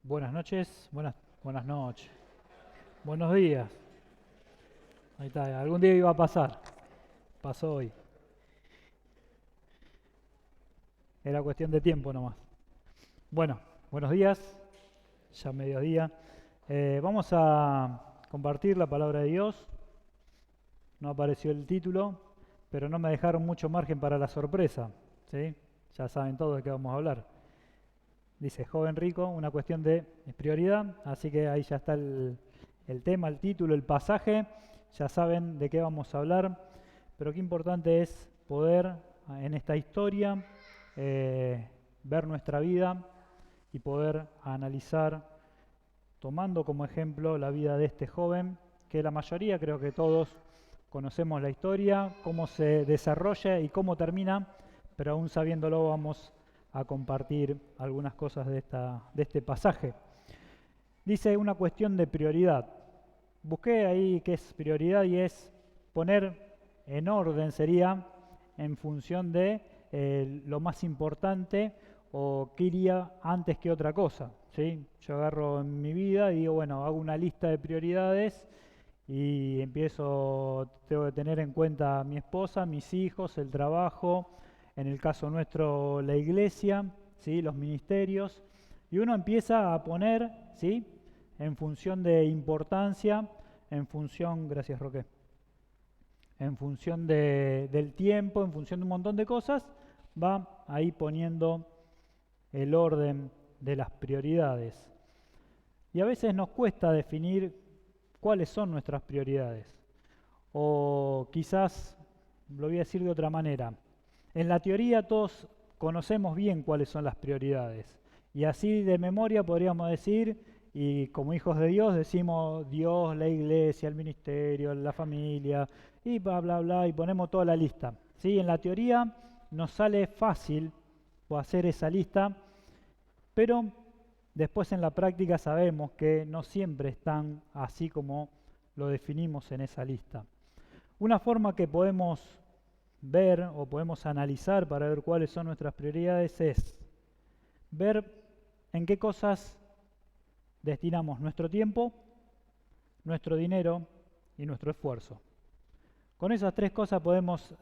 Buenas noches, buenas noches, buenos días. Ahí está, algún día iba a pasar, pasó hoy. Era cuestión de tiempo nomás. Bueno, buenos días, ya mediodía. Vamos a compartir la palabra de Dios. No apareció el título, pero no me dejaron mucho margen para la sorpresa, ¿sí? Ya saben todos de qué vamos a hablar. Dice joven rico, una cuestión de prioridad, así que ahí ya está el tema, el título, el pasaje, ya saben de qué vamos a hablar, pero qué importante es poder en esta historia ver nuestra vida y poder analizar, tomando como ejemplo la vida de este joven, que la mayoría, creo que todos, conocemos la historia, cómo se desarrolla y cómo termina, pero aún sabiéndolo vamos a compartir algunas cosas de este pasaje. Dice una cuestión de prioridad. Busqué ahí qué es prioridad y es poner en orden, sería en función de lo más importante o qué iría antes que otra cosa, ¿sí? Yo agarro en mi vida y digo, bueno, hago una lista de prioridades y tengo que tener en cuenta a mi esposa, mis hijos, el trabajo, en el caso nuestro la iglesia, ¿sí? Los ministerios, y uno empieza a poner, ¿sí? En función de importancia, en función, gracias Roque, en función del tiempo, en función de un montón de cosas, va ahí poniendo el orden de las prioridades. Y a veces nos cuesta definir cuáles son nuestras prioridades. O quizás, lo voy a decir de otra manera, en la teoría todos conocemos bien cuáles son las prioridades. Y así de memoria podríamos decir, y como hijos de Dios decimos Dios, la iglesia, el ministerio, la familia, y bla, bla, bla, y ponemos toda la lista. ¿Sí? En la teoría nos sale fácil hacer esa lista, pero después en la práctica sabemos que no siempre están así como lo definimos en esa lista. Una forma que podemos ver o podemos analizar para ver cuáles son nuestras prioridades es ver en qué cosas destinamos nuestro tiempo, nuestro dinero y nuestro esfuerzo. Con esas tres cosas podemos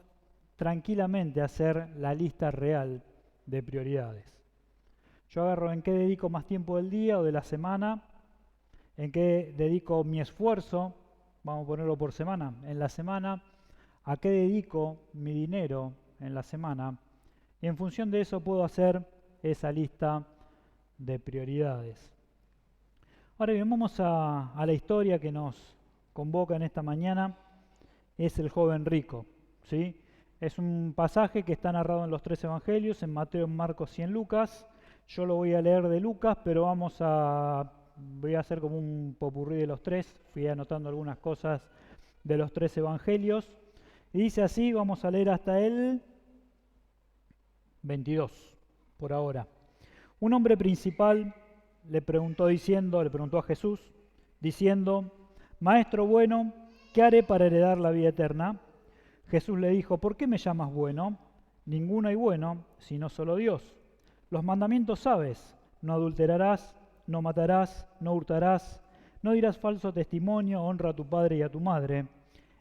tranquilamente hacer la lista real de prioridades. Yo agarro en qué dedico más tiempo del día o de la semana, en qué dedico mi esfuerzo, vamos a ponerlo por semana, en la semana, a qué dedico mi dinero en la semana, y en función de eso puedo hacer esa lista de prioridades. Ahora bien, vamos a la historia que nos convoca en esta mañana, es el joven rico, ¿sí? Es un pasaje que está narrado en los tres evangelios, en Mateo, en Marcos y en Lucas. Yo lo voy a leer de Lucas, pero voy a hacer como un popurrí de los tres, fui anotando algunas cosas de los tres evangelios. Y dice así, vamos a leer hasta el 22, por ahora. Un hombre principal le preguntó a Jesús, diciendo, Maestro bueno, ¿qué haré para heredar la vida eterna? Jesús le dijo, ¿por qué me llamas bueno? Ninguno hay bueno, sino solo Dios. Los mandamientos sabes, no adulterarás, no matarás, no hurtarás, no dirás falso testimonio, honra a tu padre y a tu madre.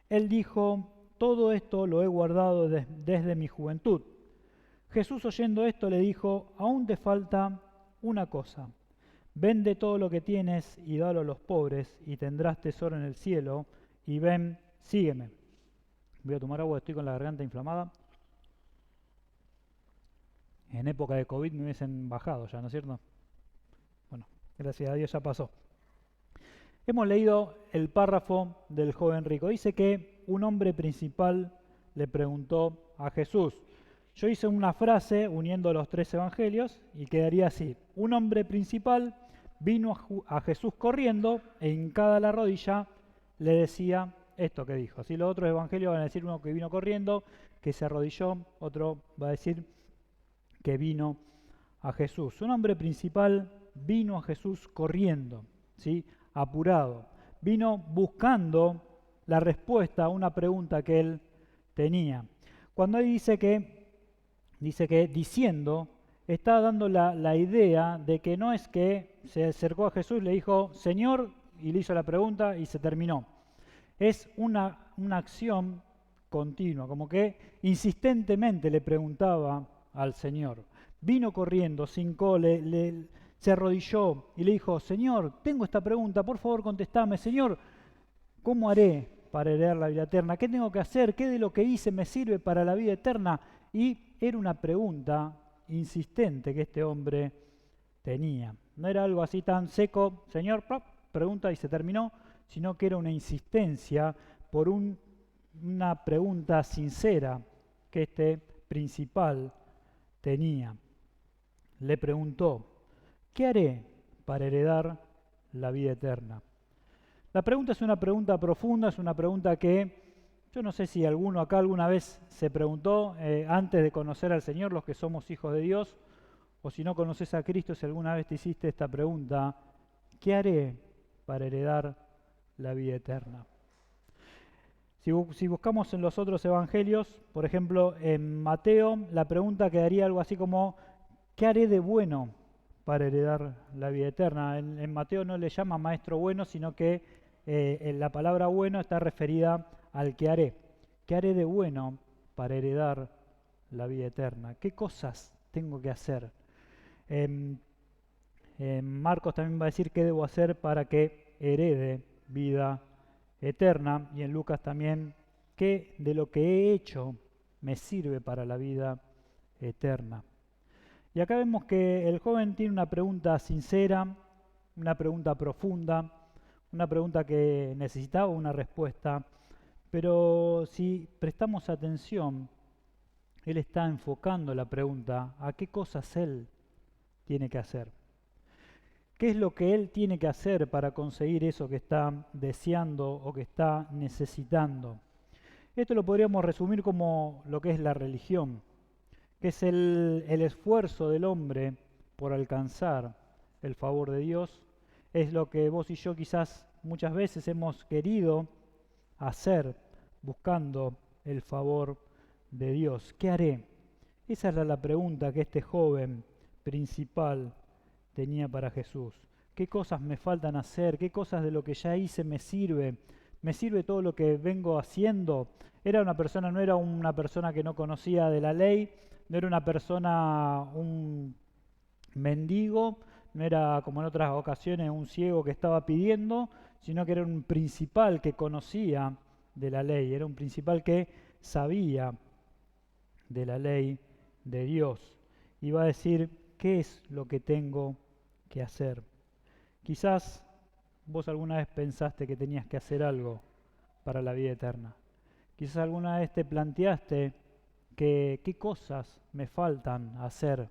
Él dijo, todo esto lo he guardado desde mi juventud. Jesús oyendo esto le dijo, aún te falta una cosa. Vende todo lo que tienes y dalo a los pobres y tendrás tesoro en el cielo y ven, sígueme. Voy a tomar agua, estoy con la garganta inflamada. En época de COVID me hubiesen bajado ya, ¿no es cierto? Bueno, gracias a Dios ya pasó. Hemos leído el párrafo del joven rico. Dice que un hombre principal le preguntó a Jesús. Yo hice una frase uniendo los tres evangelios y quedaría así. Un hombre principal vino a Jesús corriendo e hincada la rodilla le decía esto que dijo. Así los otros evangelios van a decir uno que vino corriendo, que se arrodilló, otro va a decir que vino a Jesús. Un hombre principal vino a Jesús corriendo, ¿sí? Apurado. Vino buscando la respuesta a una pregunta que él tenía. Cuando él dice que diciendo, está dando la idea de que no es que se acercó a Jesús, le dijo, Señor, y le hizo la pregunta y se terminó. Es una acción continua, como que insistentemente le preguntaba al Señor. Vino corriendo, se hincó, se arrodilló y le dijo, Señor, tengo esta pregunta, por favor contestame, Señor, ¿cómo haré para heredar la vida eterna? ¿Qué tengo que hacer? ¿Qué de lo que hice me sirve para la vida eterna? Y era una pregunta insistente que este hombre tenía. No era algo así tan seco, Señor, pregunta y se terminó, sino que era una insistencia por una pregunta sincera que este principal tenía. Le preguntó, ¿qué haré para heredar la vida eterna? La pregunta es una pregunta profunda, es una pregunta que yo no sé si alguno acá alguna vez se preguntó antes de conocer al Señor, los que somos hijos de Dios, o si no conoces a Cristo, si alguna vez te hiciste esta pregunta, ¿qué haré para heredar la vida eterna? Si buscamos en los otros evangelios, por ejemplo, en Mateo, la pregunta quedaría algo así como, ¿qué haré de bueno para heredar la vida eterna? En Mateo no le llama maestro bueno, sino que la palabra bueno está referida al que haré. ¿Qué haré de bueno para heredar la vida eterna? ¿Qué cosas tengo que hacer? Marcos también va a decir qué debo hacer para que herede vida eterna, y en Lucas también qué de lo que he hecho me sirve para la vida eterna. Y acá vemos que el joven tiene una pregunta sincera, una pregunta profunda, una pregunta que necesitaba una respuesta, pero si prestamos atención, él está enfocando la pregunta a qué cosas él tiene que hacer. ¿Qué es lo que él tiene que hacer para conseguir eso que está deseando o que está necesitando? Esto lo podríamos resumir como lo que es la religión, que es el esfuerzo del hombre por alcanzar el favor de Dios. Es lo que vos y yo quizás muchas veces hemos querido hacer buscando el favor de Dios. ¿Qué haré? Esa era la pregunta que este joven principal tenía para Jesús. ¿Qué cosas me faltan hacer? ¿Qué cosas de lo que ya hice me sirve? ¿Me sirve todo lo que vengo haciendo? No era una persona que no conocía de la ley, no era una persona, un mendigo, no era como en otras ocasiones un ciego que estaba pidiendo, sino que era un principal que conocía de la ley, era un principal que sabía de la ley de Dios. Y va a decir, ¿qué es lo que tengo que hacer? Quizás vos alguna vez pensaste que tenías que hacer algo para la vida eterna. Quizás alguna vez te planteaste que qué cosas me faltan hacer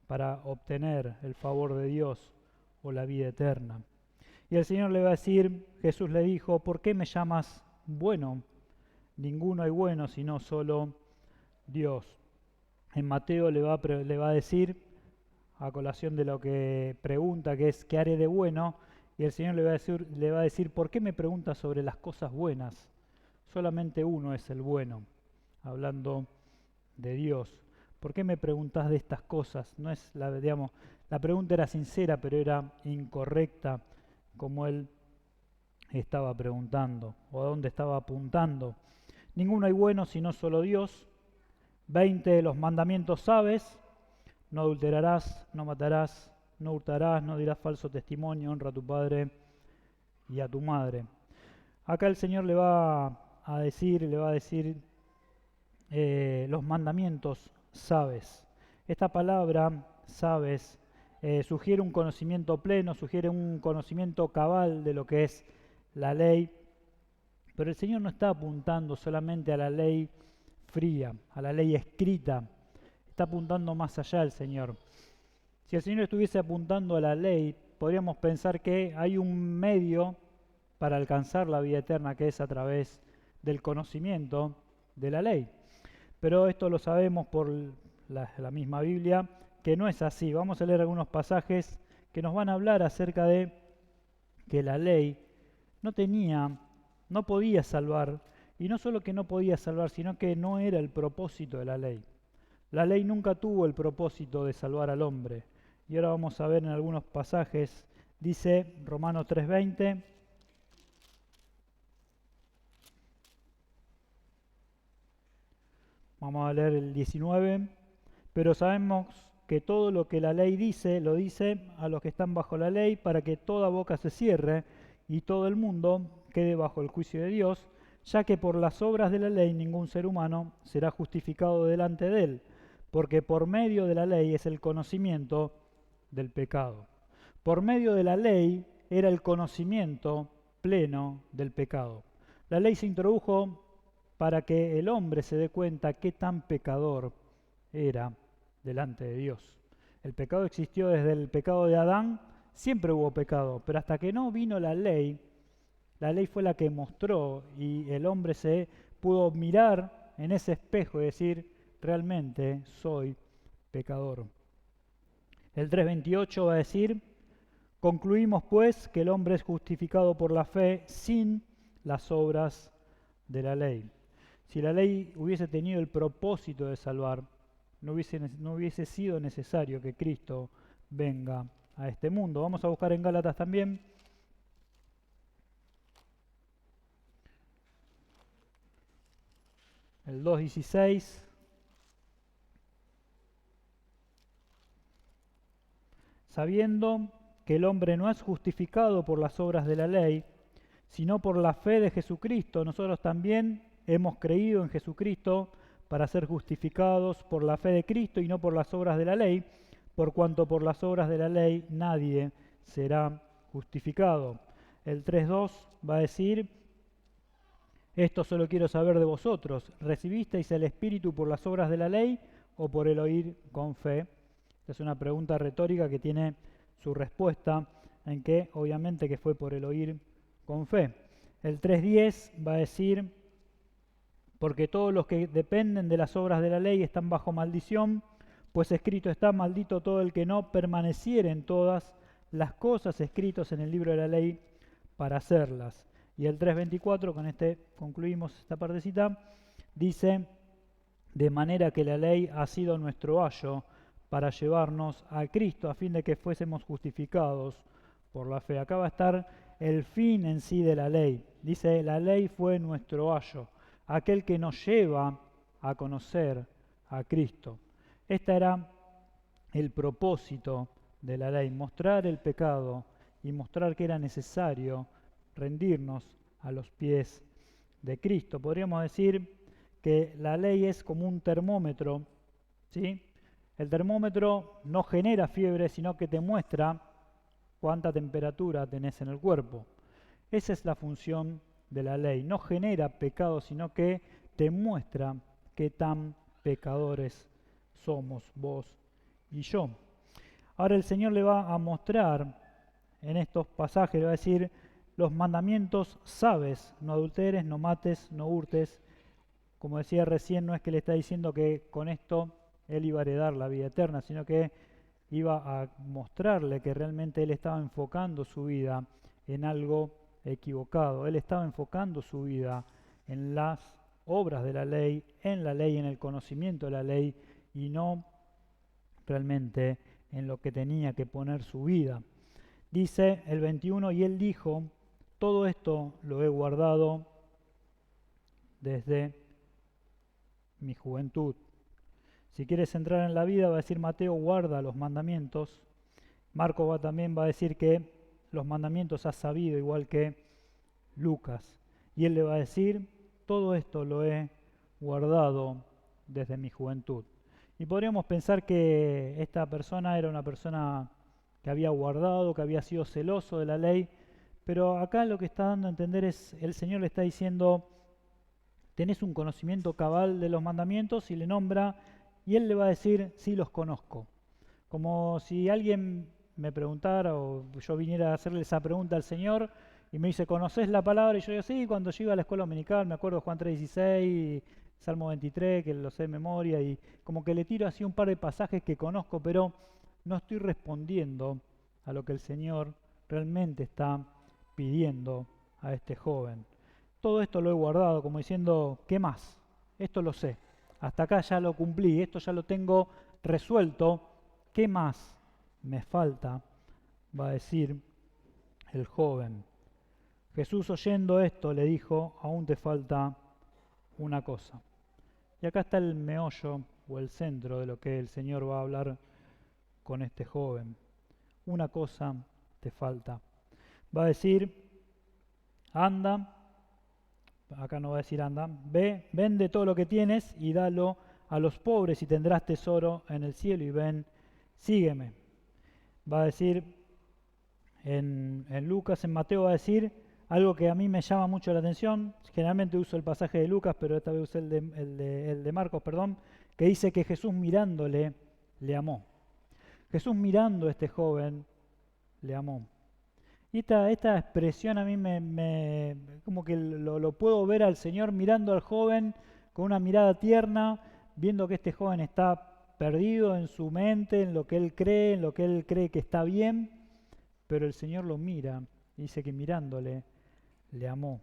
para obtener el favor de Dios o la vida eterna. Y el Señor le va a decir, Jesús le dijo, ¿por qué me llamas bueno? Ninguno hay bueno sino solo Dios. En Mateo le va a decir, a colación de lo que pregunta, que es ¿qué haré de bueno? Y el Señor le va a decir, ¿por qué me preguntas sobre las cosas buenas? Solamente uno es el bueno, hablando de Dios. ¿Por qué me preguntas de estas cosas? No es la pregunta era sincera, pero era incorrecta, como él estaba preguntando, o a dónde estaba apuntando. Ninguno hay bueno sino solo Dios. 20 de los mandamientos sabes: no adulterarás, no matarás, no hurtarás, no dirás falso testimonio, honra a tu padre y a tu madre. Acá el Señor le va a decir los mandamientos sabes. Esta palabra sabes sugiere un conocimiento pleno, sugiere un conocimiento cabal de lo que es la ley, pero el Señor no está apuntando solamente a la ley fría, a la ley escrita, está apuntando más allá el Señor. Si el Señor estuviese apuntando a la ley, podríamos pensar que hay un medio para alcanzar la vida eterna, que es a través del conocimiento de la ley. Pero esto lo sabemos por la misma Biblia, que no es así. Vamos a leer algunos pasajes que nos van a hablar acerca de que la ley no podía salvar, y no solo que no podía salvar, sino que no era el propósito de la ley. La ley nunca tuvo el propósito de salvar al hombre. Y ahora vamos a ver en algunos pasajes, dice Romanos 3:20, vamos a leer el 19, pero sabemos que todo lo que la ley dice, lo dice a los que están bajo la ley, para que toda boca se cierre y todo el mundo quede bajo el juicio de Dios, ya que por las obras de la ley ningún ser humano será justificado delante de él, porque por medio de la ley es el conocimiento del pecado. Por medio de la ley era el conocimiento pleno del pecado. La ley se introdujo para que el hombre se dé cuenta qué tan pecador era delante de Dios. El pecado existió desde el pecado de Adán, siempre hubo pecado, pero hasta que no vino la ley fue la que mostró y el hombre se pudo mirar en ese espejo y decir, realmente soy pecador. El 3:28 va a decir, concluimos pues que el hombre es justificado por la fe sin las obras de la ley. Si la ley hubiese tenido el propósito de salvar, no hubiese sido necesario que Cristo venga a este mundo. Vamos a buscar en Gálatas también. El 2:16. Sabiendo que el hombre no es justificado por las obras de la ley, sino por la fe de Jesucristo, nosotros también hemos creído en Jesucristo para ser justificados por la fe de Cristo y no por las obras de la ley, por cuanto por las obras de la ley nadie será justificado. El 3:2 va a decir, esto solo quiero saber de vosotros, ¿recibisteis el Espíritu por las obras de la ley o por el oír con fe? Es una pregunta retórica que tiene su respuesta en que obviamente que fue por el oír con fe. El 3:10 va a decir, porque todos los que dependen de las obras de la ley están bajo maldición, pues escrito está, maldito todo el que no permaneciere en todas las cosas escritas en el libro de la ley para hacerlas. Y el 3:24, con este concluimos esta partecita, dice, de manera que la ley ha sido nuestro ayo para llevarnos a Cristo, a fin de que fuésemos justificados por la fe. Acá va a estar el fin en sí de la ley. Dice, la ley fue nuestro ayo, aquel que nos lleva a conocer a Cristo. Este era el propósito de la ley, mostrar el pecado y mostrar que era necesario rendirnos a los pies de Cristo. Podríamos decir que la ley es como un termómetro, ¿sí? El termómetro no genera fiebre, sino que te muestra cuánta temperatura tenés en el cuerpo. Esa es la función de la ley. No genera pecado, sino que te muestra qué tan pecadores somos vos y yo. Ahora el Señor le va a mostrar en estos pasajes, le va a decir, los mandamientos sabes, no adulteres, no mates, no hurtes. Como decía recién, no es que le está diciendo que con esto él iba a heredar la vida eterna, sino que iba a mostrarle que realmente él estaba enfocando su vida en algo equivocado. Él estaba enfocando su vida en las obras de la ley, en el conocimiento de la ley, y no realmente en lo que tenía que poner su vida. Dice el 21, y él dijo, todo esto lo he guardado desde mi juventud. Si quieres entrar en la vida, va a decir Mateo, guarda los mandamientos. Marco también va a decir que los mandamientos has sabido, igual que Lucas. Y él le va a decir, todo esto lo he guardado desde mi juventud. Y podríamos pensar que esta persona era una persona que había guardado, que había sido celoso de la ley, pero acá lo que está dando a entender es, el Señor le está diciendo, tenés un conocimiento cabal de los mandamientos, y le nombra, y él le va a decir, sí los conozco. Como si alguien me preguntara o yo viniera a hacerle esa pregunta al Señor y me dice, ¿conocés la palabra? Y yo digo, sí, cuando yo iba a la escuela dominical, me acuerdo de Juan 3:16, Salmo 23, que lo sé de memoria, y como que le tiro así un par de pasajes que conozco, pero no estoy respondiendo a lo que el Señor realmente está pidiendo a este joven. Todo esto lo he guardado, como diciendo, ¿qué más? Esto lo sé. hasta acá ya lo cumplí, esto ya lo tengo resuelto, ¿qué más me falta? Va a decir el joven. Jesús, oyendo esto, le dijo, aún te falta una cosa. Y acá está el meollo o el centro de lo que el Señor va a hablar con este joven. Una cosa te falta. Va a decir, anda, acá no va a decir anda, ve, vende todo lo que tienes y dalo a los pobres y tendrás tesoro en el cielo y ven, sígueme. Va a decir, en Lucas, en Mateo va a decir algo que a mí me llama mucho la atención, generalmente uso el pasaje de Lucas, pero esta vez usé el de Marcos, perdón, que dice que Jesús mirándole, le amó. Jesús mirando a este joven, le amó. Y esta expresión a mí como que lo puedo ver al Señor mirando al joven con una mirada tierna, viendo que este joven está perdido en su mente, en lo que él cree, en lo que él cree que está bien, pero el Señor lo mira y dice que mirándole le amó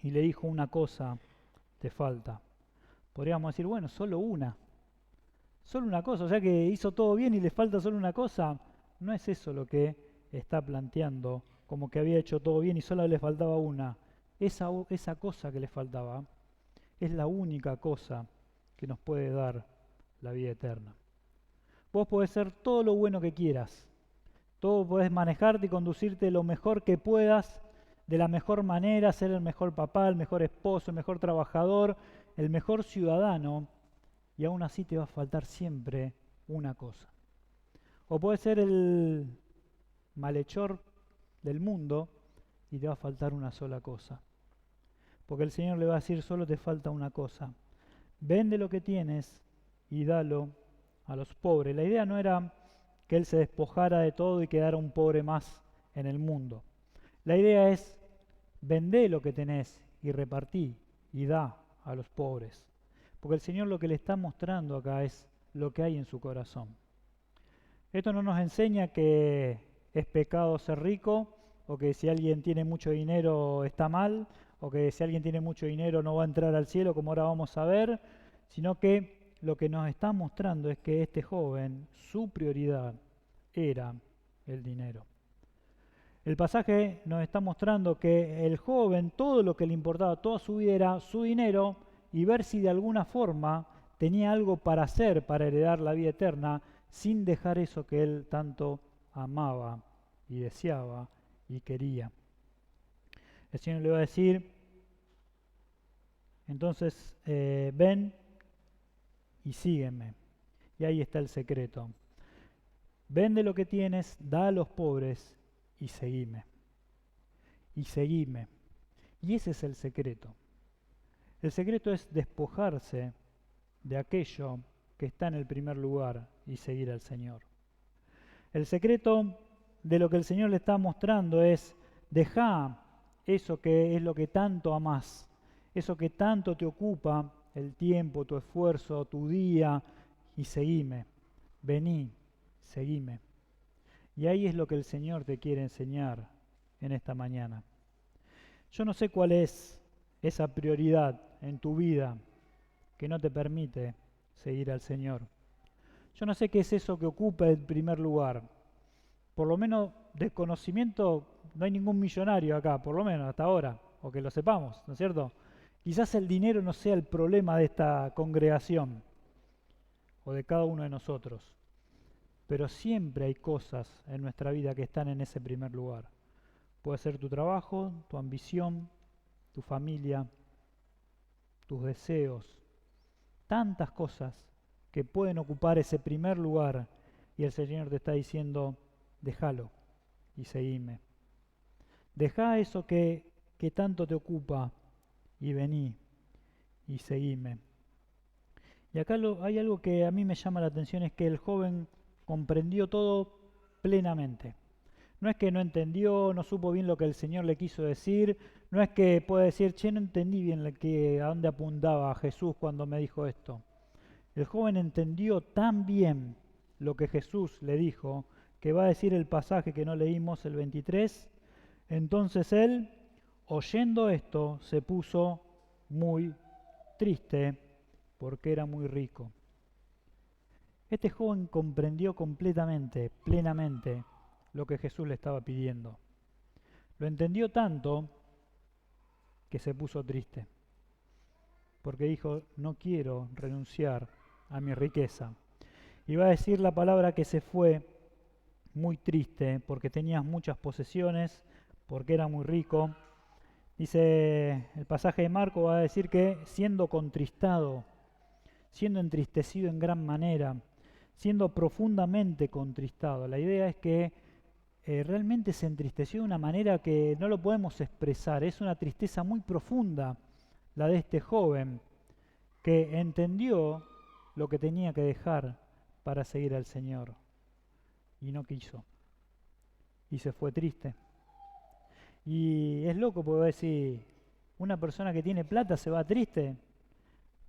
y le dijo una cosa te falta. Podríamos decir, bueno, solo una cosa, o sea que hizo todo bien y le falta solo una cosa. No es eso lo que está planteando, como que había hecho todo bien y solo le faltaba una. Esa cosa que le faltaba es la única cosa que nos puede dar la vida eterna. Vos podés ser todo lo bueno que quieras, todo podés manejarte y conducirte lo mejor que puedas, de la mejor manera, ser el mejor papá, el mejor esposo, el mejor trabajador, el mejor ciudadano, y aún así te va a faltar siempre una cosa. O puedes ser el malhechor del mundo y te va a faltar una sola cosa. Porque el Señor le va a decir, solo te falta una cosa. Vende lo que tienes y dalo a los pobres. La idea no era que Él se despojara de todo y quedara un pobre más en el mundo. La idea es, vende lo que tenés y repartí y da a los pobres. Porque el Señor lo que le está mostrando acá es lo que hay en su corazón. Esto no nos enseña que es pecado ser rico, o que si alguien tiene mucho dinero está mal, o que si alguien tiene mucho dinero no va a entrar al cielo, como ahora vamos a ver, sino que lo que nos está mostrando es que este joven, su prioridad era el dinero. El pasaje nos está mostrando que el joven, todo lo que le importaba, toda su vida era su dinero y ver si de alguna forma tenía algo para hacer, para heredar la vida eterna, sin dejar eso que él tanto amaba y deseaba y quería. El Señor le va a decir, entonces ven y sígueme. Y ahí está el secreto. Vende lo que tienes, da a los pobres y seguime. Y seguime. Y ese es el secreto. El secreto es despojarse de aquello que está en el primer lugar y seguir al Señor. El secreto de lo que el Señor le está mostrando es, deja eso que es lo que tanto amás, eso que tanto te ocupa, el tiempo, tu esfuerzo, tu día, y seguime. Vení, seguime. Y ahí es lo que el Señor te quiere enseñar en esta mañana. Yo no sé cuál es esa prioridad en tu vida que no te permite seguir al Señor. Yo no sé qué es eso que ocupa el primer lugar. Por lo menos de conocimiento no hay ningún millonario acá, por lo menos hasta ahora, o que lo sepamos, ¿no es cierto? Quizás el dinero no sea el problema de esta congregación o de cada uno de nosotros, pero siempre hay cosas en nuestra vida que están en ese primer lugar. Puede ser tu trabajo, tu ambición, tu familia, tus deseos, tantas cosas que pueden ocupar ese primer lugar y el Señor te está diciendo, déjalo y seguime. Deja eso que tanto te ocupa y vení y seguime. Y acá hay algo que a mí me llama la atención, es que el joven comprendió todo plenamente. No es que no entendió, no supo bien lo que el Señor le quiso decir, no es que puede decir, che, no entendí bien a dónde apuntaba Jesús cuando me dijo esto. El joven entendió tan bien lo que Jesús le dijo, que va a decir el pasaje que no leímos, el 23, entonces él, oyendo esto, se puso muy triste porque era muy rico. Este joven comprendió completamente, plenamente, lo que Jesús le estaba pidiendo. Lo entendió tanto que se puso triste, porque dijo, no quiero renunciar a mi riqueza. Y va a decir la palabra que se fue muy triste, porque tenía muchas posesiones, porque era muy rico. Dice el pasaje de Marco, va a decir que siendo contristado, siendo entristecido en gran manera, siendo profundamente contristado. La idea es que realmente se entristeció de una manera que no lo podemos expresar. Es una tristeza muy profunda la de este joven que entendió lo que tenía que dejar para seguir al Señor y no quiso y se fue triste. Y es loco porque decir, una persona que tiene plata se va triste.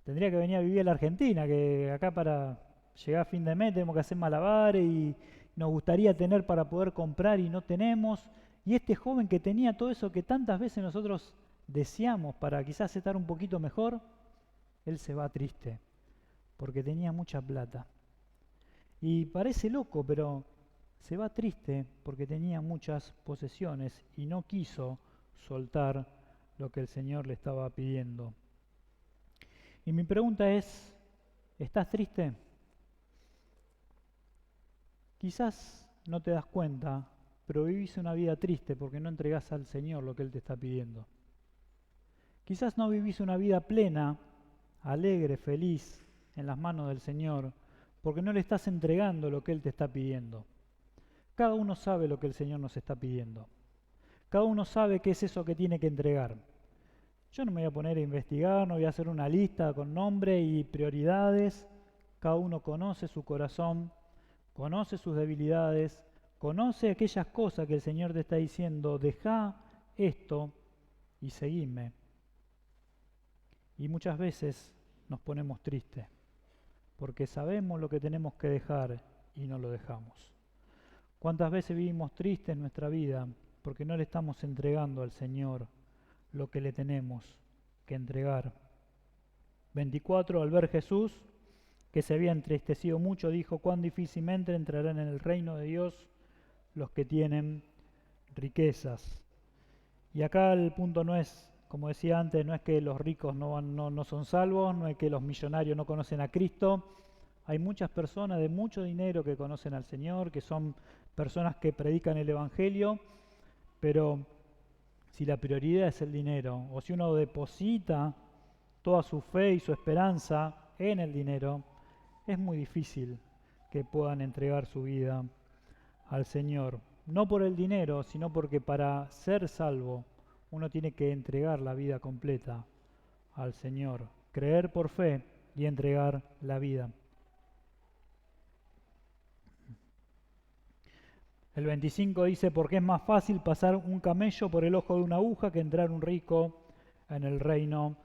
Tendría que venir a vivir a la Argentina, que acá para llegar a fin de mes tenemos que hacer malabares y nos gustaría tener para poder comprar y no tenemos. Y este joven que tenía todo eso que tantas veces nosotros deseamos para quizás estar un poquito mejor, él se va triste porque tenía mucha plata. Y parece loco, pero se va triste porque tenía muchas posesiones y no quiso soltar lo que el Señor le estaba pidiendo. Y mi pregunta es, ¿estás triste? Quizás no te das cuenta, pero vivís una vida triste porque no entregás al Señor lo que Él te está pidiendo. Quizás no vivís una vida plena, alegre, feliz, en las manos del Señor, porque no le estás entregando lo que Él te está pidiendo. Cada uno sabe lo que el Señor nos está pidiendo. Cada uno sabe qué es eso que tiene que entregar. Yo no me voy a poner a investigar, no voy a hacer una lista con nombre y prioridades. Cada uno conoce su corazón, conoce sus debilidades, conoce aquellas cosas que el Señor te está diciendo, deja esto y seguime. Y muchas veces nos ponemos tristes, porque sabemos lo que tenemos que dejar y no lo dejamos. ¿Cuántas veces vivimos tristes en nuestra vida porque no le estamos entregando al Señor lo que le tenemos que entregar? 24, al ver Jesús, que se había entristecido mucho, dijo, cuán difícilmente entrarán en el reino de Dios los que tienen riquezas. Y acá el punto no es, como decía antes, no es que los ricos no son salvos, no es que los millonarios no conocen a Cristo. Hay muchas personas de mucho dinero que conocen al Señor, que son personas que predican el Evangelio, pero si la prioridad es el dinero, o si uno deposita toda su fe y su esperanza en el dinero, es muy difícil que puedan entregar su vida al Señor. No por el dinero, sino porque para ser salvo uno tiene que entregar la vida completa al Señor, creer por fe y entregar la vida. El 25 dice, porque es más fácil pasar un camello por el ojo de una aguja que entrar un rico en el reino,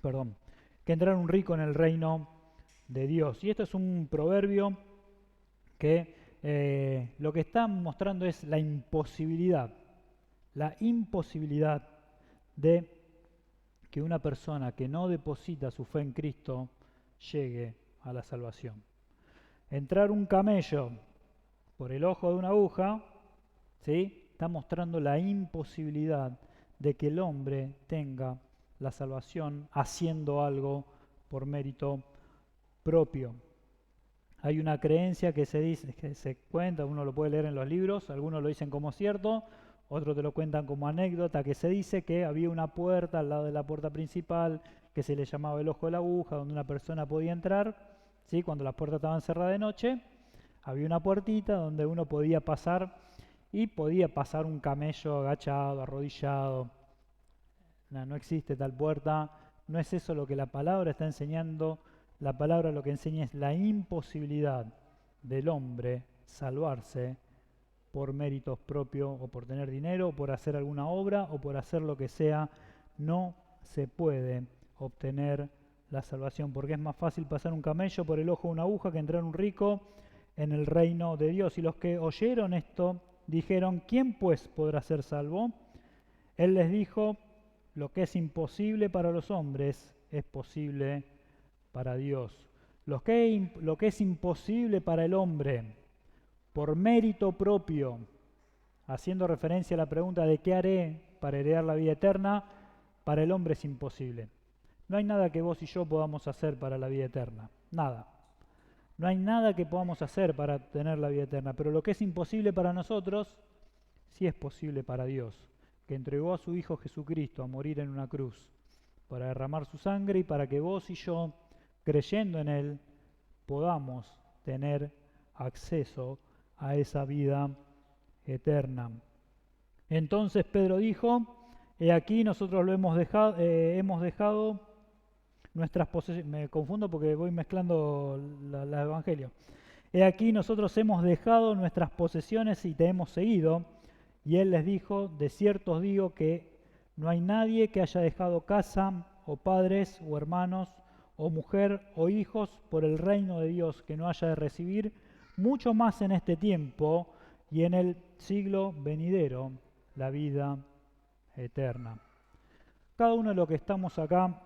perdón, que entrar un rico en el reino de Dios. Y esto es un proverbio que lo que está mostrando es la imposibilidad de que una persona que no deposita su fe en Cristo llegue a la salvación. Entrar un camello por el ojo de una aguja, ¿sí?, está mostrando la imposibilidad de que el hombre tenga la salvación haciendo algo por mérito propio. Hay una creencia que se dice, que se cuenta, uno lo puede leer en los libros, algunos lo dicen como cierto, otros te lo cuentan como anécdota, que se dice que había una puerta al lado de la puerta principal que se le llamaba el ojo de la aguja, donde una persona podía entrar, ¿sí?, cuando las puertas estaban cerradas de noche, había una puertita donde uno podía pasar y podía pasar un camello agachado, arrodillado. No existe tal puerta, no es eso lo que la palabra está enseñando. La palabra lo que enseña es la imposibilidad del hombre salvarse por méritos propios o por tener dinero o por hacer alguna obra o por hacer lo que sea. No se puede obtener la salvación porque es más fácil pasar un camello por el ojo de una aguja que entrar un rico en el reino de Dios. Y los que oyeron esto dijeron, ¿quién pues podrá ser salvo? Él les dijo, lo que es imposible para los hombres es posible para Dios. Lo que es imposible para el hombre por mérito propio, haciendo referencia a la pregunta de qué haré para heredar la vida eterna, para el hombre es imposible. No hay nada que vos y yo podamos hacer para la vida eterna, nada. No hay nada que podamos hacer para obtener la vida eterna, pero lo que es imposible para nosotros, sí es posible para Dios, que entregó a su Hijo Jesucristo a morir en una cruz, para derramar su sangre y para que vos y yo, creyendo en Él, podamos tener acceso a esa vida eterna. Entonces Pedro dijo, he aquí nosotros lo hemos dejado nuestras posesiones. Me confundo porque voy mezclando la evangelio. He aquí nosotros hemos dejado nuestras posesiones y te hemos seguido. Y él les dijo, de cierto os digo que no hay nadie que haya dejado casa o padres o hermanos o mujer o hijos por el reino de Dios que no haya de recibir mucho más en este tiempo y en el siglo venidero la vida eterna. Cada uno de los que estamos acá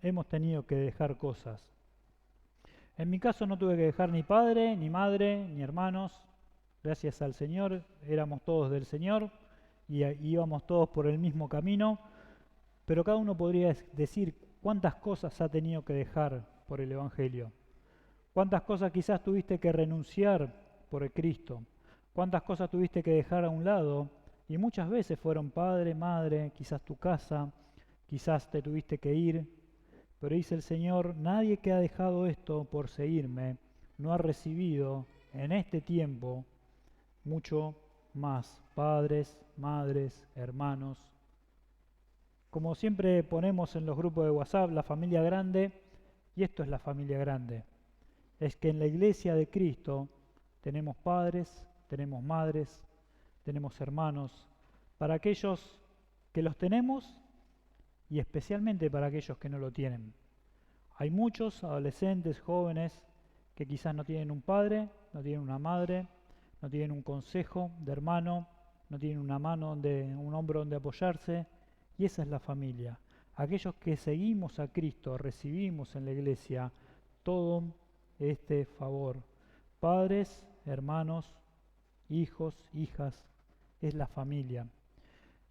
hemos tenido que dejar cosas. En mi caso no tuve que dejar ni padre, ni madre, ni hermanos. Gracias al Señor, éramos todos del Señor y íbamos todos por el mismo camino. Pero cada uno podría decir cuántas cosas ha tenido que dejar por el Evangelio. Cuántas cosas quizás tuviste que renunciar por el Cristo. Cuántas cosas tuviste que dejar a un lado. Y muchas veces fueron padre, madre, quizás tu casa, quizás te tuviste que ir. Pero dice el Señor, nadie que ha dejado esto por seguirme no ha recibido en este tiempo mucho más. Padres, madres, hermanos. Como siempre ponemos en los grupos de WhatsApp, la familia grande, y esto es la familia grande. Es que en la iglesia de Cristo tenemos padres, tenemos madres, tenemos hermanos, para aquellos que los tenemos y especialmente para aquellos que no lo tienen. Hay muchos adolescentes, jóvenes, que quizás no tienen un padre, no tienen una madre, no tienen un consejo de hermano, no tienen una mano, un hombro donde apoyarse, y esa es la familia. Aquellos que seguimos a Cristo, recibimos en la iglesia todo este favor. Padres, hermanos, hijos, hijas, es la familia.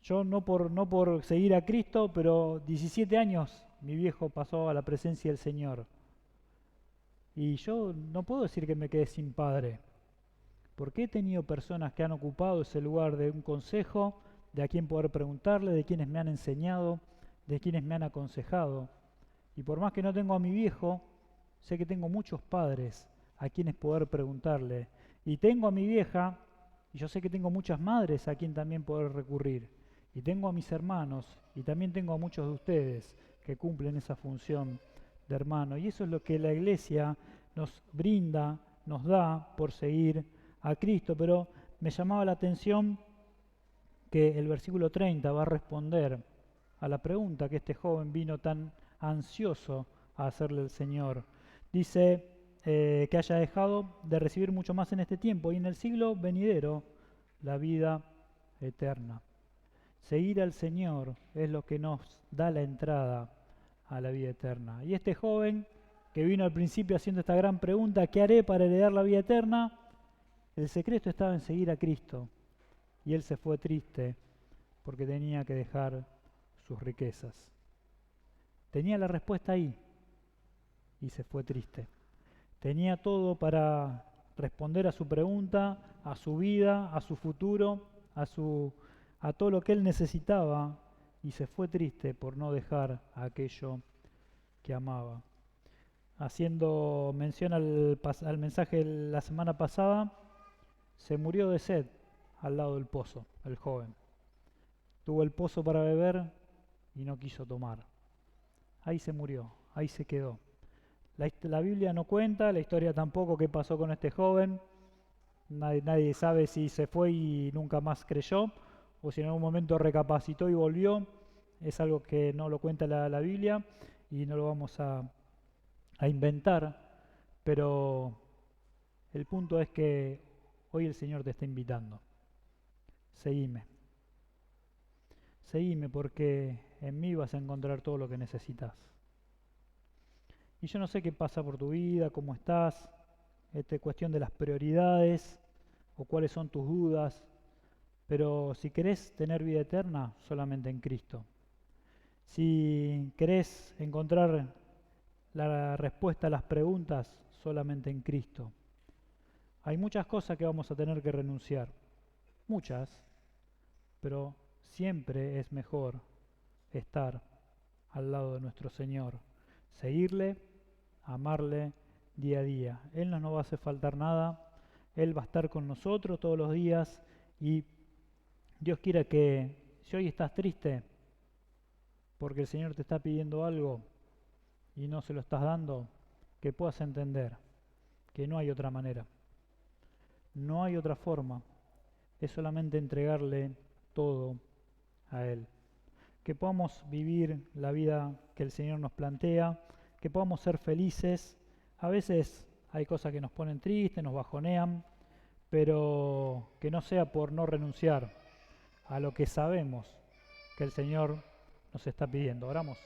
Yo no por seguir a Cristo, pero 17 años mi viejo pasó a la presencia del Señor. Y yo no puedo decir que me quedé sin padre, porque he tenido personas que han ocupado ese lugar de un consejo, de a quién poder preguntarle, de quienes me han enseñado, de quienes me han aconsejado. Y por más que no tengo a mi viejo, sé que tengo muchos padres a quienes poder preguntarle. Y tengo a mi vieja, y yo sé que tengo muchas madres a quien también poder recurrir. Y tengo a mis hermanos, y también tengo a muchos de ustedes que cumplen esa función de hermano. Y eso es lo que la iglesia nos brinda, nos da por seguir a Cristo. Pero me llamaba la atención que el versículo 30 va a responder a la pregunta que este joven vino tan ansioso a hacerle al Señor. Dice que haya dejado de recibir mucho más en este tiempo y en el siglo venidero la vida eterna. Seguir al Señor es lo que nos da la entrada a la vida eterna. Y este joven que vino al principio haciendo esta gran pregunta, ¿qué haré para heredar la vida eterna? El secreto estaba en seguir a Cristo. Y él se fue triste porque tenía que dejar sus riquezas. Tenía la respuesta ahí y se fue triste. Tenía todo para responder a su pregunta, a su vida, a su futuro, a todo lo que él necesitaba y se fue triste por no dejar aquello que amaba. Haciendo mención al mensaje de la semana pasada, se murió de sed al lado del pozo, el joven. Tuvo el pozo para beber y no quiso tomar. Ahí se murió, ahí se quedó. La Biblia no cuenta, la historia tampoco, qué pasó con este joven. Nadie sabe si se fue y nunca más creyó, o si en algún momento recapacitó y volvió. Es algo que no lo cuenta la Biblia y no lo vamos a inventar. Pero el punto es que hoy el Señor te está invitando. Seguime. Seguime porque en mí vas a encontrar todo lo que necesitas. Y yo no sé qué pasa por tu vida, cómo estás, cuestión de las prioridades o cuáles son tus dudas, pero si querés tener vida eterna, solamente en Cristo. Si querés encontrar la respuesta a las preguntas, solamente en Cristo. Hay muchas cosas que vamos a tener que renunciar, muchas, pero siempre es mejor estar al lado de nuestro Señor, seguirle, amarle día a día. Él no nos va a hacer faltar nada, Él va a estar con nosotros todos los días y Dios quiera que si hoy estás triste porque el Señor te está pidiendo algo y no se lo estás dando, que puedas entender que no hay otra manera, no hay otra forma, es solamente entregarle todo a Él. Que podamos vivir la vida que el Señor nos plantea, que podamos ser felices. A veces hay cosas que nos ponen tristes, nos bajonean, pero que no sea por no renunciar a lo que sabemos que el Señor nos está pidiendo. Oramos.